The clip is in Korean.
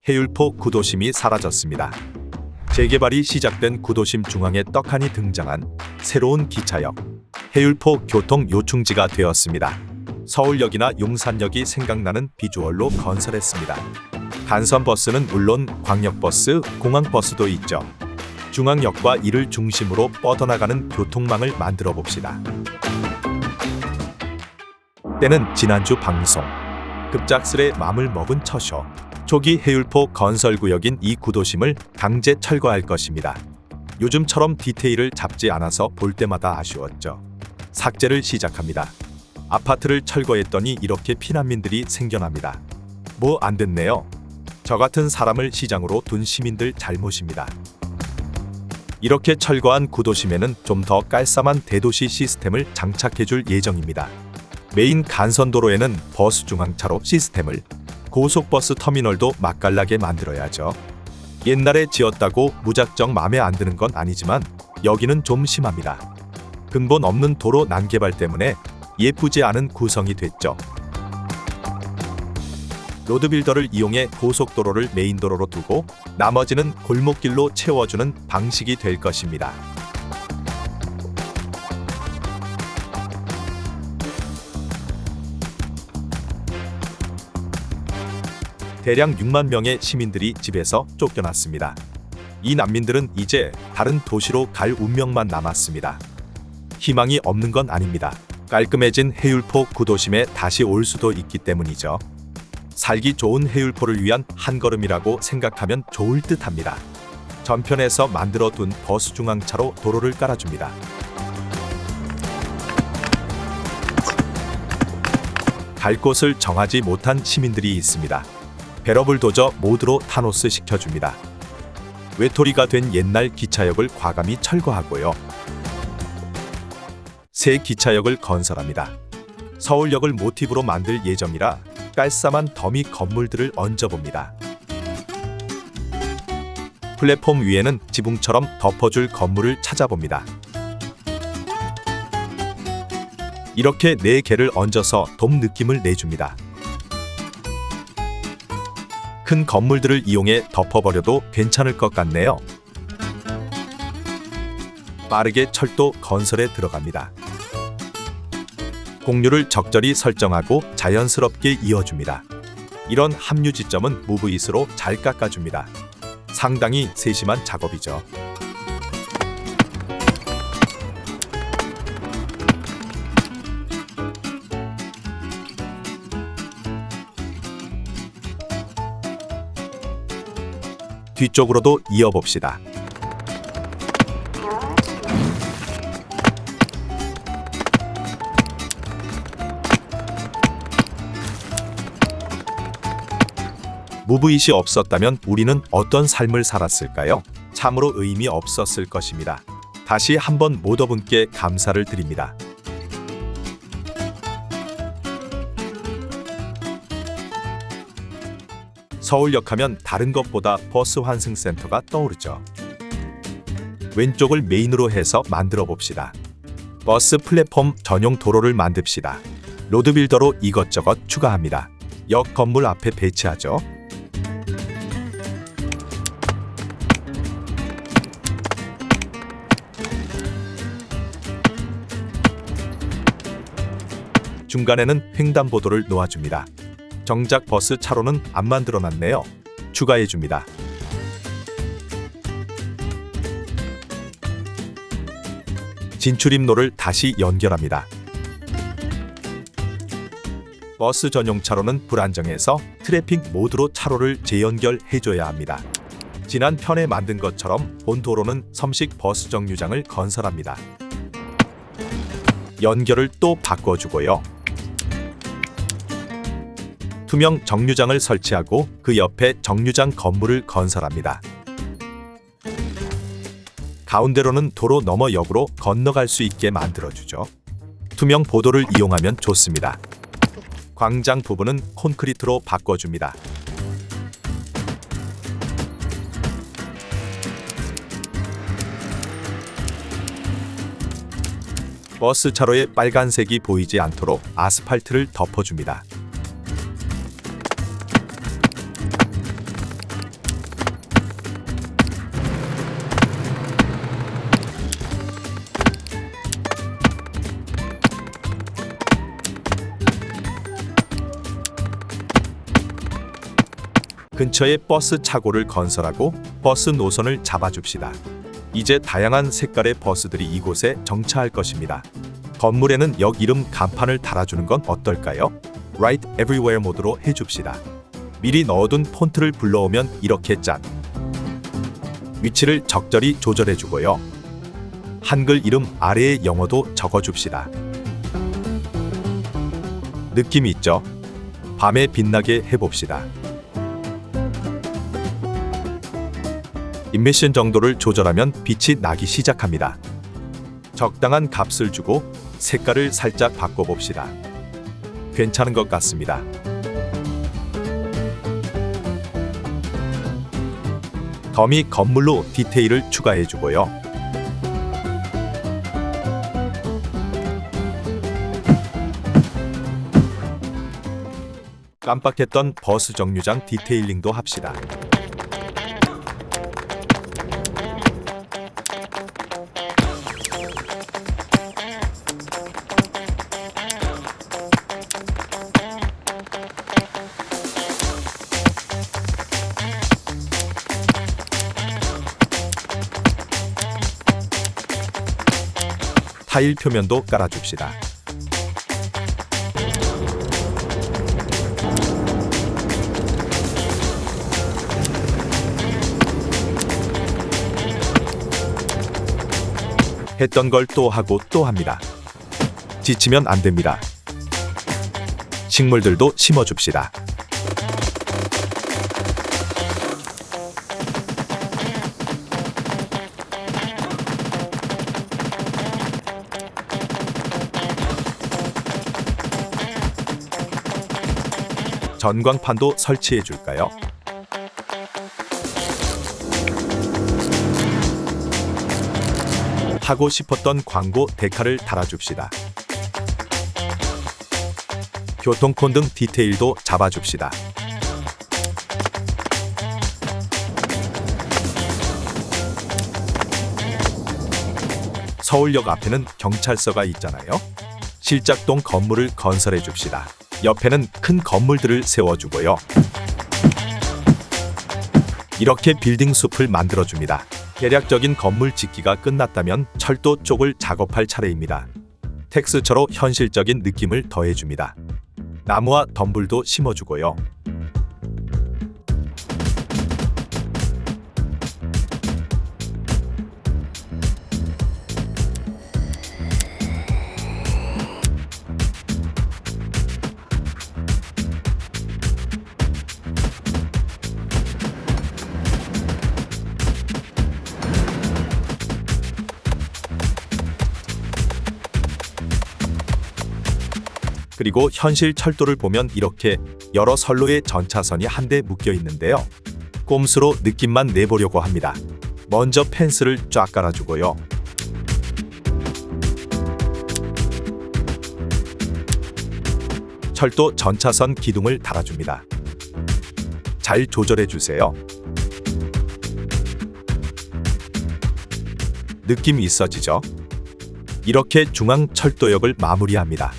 해율포 구도심이 사라졌습니다. 재개발이 시작된 구도심 중앙에 떡하니 등장한 새로운 기차역, 해율포 교통 요충지가 되었습니다. 서울역이나 용산역이 생각나는 비주얼로 건설했습니다. 간선버스는 물론 광역버스, 공항버스도 있죠. 중앙역과 이를 중심으로 뻗어나가는 교통망을 만들어 봅시다. 때는 지난주 방송. 급작스레 맘을 먹은 처셔. 초기 해율포 건설구역인 이 구도심을 강제 철거할 것입니다. 요즘처럼 디테일을 잡지 않아서 볼 때마다 아쉬웠죠. 삭제를 시작합니다. 아파트를 철거했더니 이렇게 피난민들이 생겨납니다. 뭐 안 됐네요. 저 같은 사람을 시장으로 둔 시민들 잘못입니다. 이렇게 철거한 구도심에는 좀 더 깔쌈한 대도시 시스템을 장착해줄 예정입니다. 메인 간선도로에는 버스 중앙차로 시스템을, 고속버스 터미널도 맛깔나게 만들어야죠. 옛날에 지었다고 무작정 맘에 안 드는 건 아니지만 여기는 좀 심합니다. 근본 없는 도로 난개발 때문에 예쁘지 않은 구성이 됐죠. 로드빌더를 이용해 고속도로를 메인도로로 두고 나머지는 골목길로 채워주는 방식이 될 것입니다. 대략 6만 명의 시민들이 집에서 쫓겨났습니다. 이 난민들은 이제 다른 도시로 갈 운명만 남았습니다. 희망이 없는 건 아닙니다. 깔끔해진 해율포 구도심에 다시 올 수도 있기 때문이죠. 살기 좋은 해율포를 위한 한 걸음이라고 생각하면 좋을 듯합니다. 전편에서 만들어둔 버스 중앙차로 도로를 깔아줍니다. 갈 곳을 정하지 못한 시민들이 있습니다. 배러블도저 모드로 타노스 시켜줍니다. 외톨이가 된 옛날 기차역을 과감히 철거하고요. 새 기차역을 건설합니다. 서울역을 모티브로 만들 예정이라 깔쌈한 더미 건물들을 얹어봅니다. 플랫폼 위에는 지붕처럼 덮어줄 건물을 찾아봅니다. 이렇게 4개를 얹어서 돔 느낌을 내줍니다. 큰 건물들을 이용해 덮어버려도 괜찮을 것 같네요. 빠르게 철도 건설에 들어갑니다. 공류를 적절히 설정하고 자연스럽게 이어줍니다. 이런 합류 지점은 무브잇으로 잘 깎아줍니다. 상당히 세심한 작업이죠. 뒤쪽으로도 이어봅시다. 무브잇이 없었다면 우리는 어떤 삶을 살았을까요? 참으로 의미 없었을 것입니다. 다시 한번 모두 분께 감사를 드립니다. 서울역 하면 다른 것보다 버스 환승센터가 떠오르죠. 왼쪽을 메인으로 해서 만들어 봅시다. 버스 플랫폼 전용 도로를 만듭시다. 로드빌더로 이것저것 추가합니다. 역 건물 앞에 배치하죠. 중간에는 횡단보도를 놓아줍니다. 정작 버스 차로는 안 만들어놨네요. 추가해줍니다. 진출입로를 다시 연결합니다. 버스 전용 차로는 불안정해서 트래픽 모드로 차로를 재연결해줘야 합니다. 지난 편에 만든 것처럼 본 도로는 섬식 버스 정류장을 건설합니다. 연결을 또 바꿔주고요. 투명 정류장을 설치하고 그 옆에 정류장 건물을 건설합니다. 가운데로는 도로 너머 역으로 건너갈 수 있게 만들어주죠. 투명 보도를 이용하면 좋습니다. 광장 부분은 콘크리트로 바꿔줍니다. 버스 차로에 빨간색이 보이지 않도록 아스팔트를 덮어줍니다. 근처에 버스 차고를 건설하고 버스 노선을 잡아줍시다. 이제 다양한 색깔의 버스들이 이곳에 정차할 것입니다. 건물에는 역 이름 간판을 달아주는 건 어떨까요? Write Everywhere 모드로 해줍시다. 미리 넣어둔 폰트를 불러오면 이렇게 짠! 위치를 적절히 조절해주고요. 한글 이름 아래에 영어도 적어줍시다. 느낌 있죠? 밤에 빛나게 해봅시다. 인미션 정도를 조절하면 빛이 나기 시작합니다. 적당한 값을 주고 색깔을 살짝 바꿔봅시다. 괜찮은 것 같습니다. 더미 건물로 디테일을 추가해주고요. 깜빡했던 버스 정류장 디테일링도 합시다. 타일 표면도 깔아줍시다. 했던 걸 또 하고 또 합니다. 지치면 안 됩니다. 식물들도 심어줍시다. 전광판도 설치해 줄까요? 하고 싶었던 광고 데카를 달아줍시다. 교통콘 등 디테일도 잡아줍시다. 서울역 앞에는 경찰서가 있잖아요. 실작동 건물을 건설해 줍시다. 옆에는 큰 건물들을 세워주고요. 이렇게 빌딩 숲을 만들어줍니다. 대략적인 건물 짓기가 끝났다면 철도 쪽을 작업할 차례입니다. 텍스처로 현실적인 느낌을 더해줍니다. 나무와 덤불도 심어주고요. 그리고 현실 철도를 보면 이렇게 여러 선로의 전차선이 한데 묶여 있는데요. 꼼수로 느낌만 내보려고 합니다. 먼저 펜스를 쫙 깔아주고요. 철도 전차선 기둥을 달아줍니다. 잘 조절해주세요. 느낌 있어지죠? 이렇게 중앙 철도역을 마무리합니다.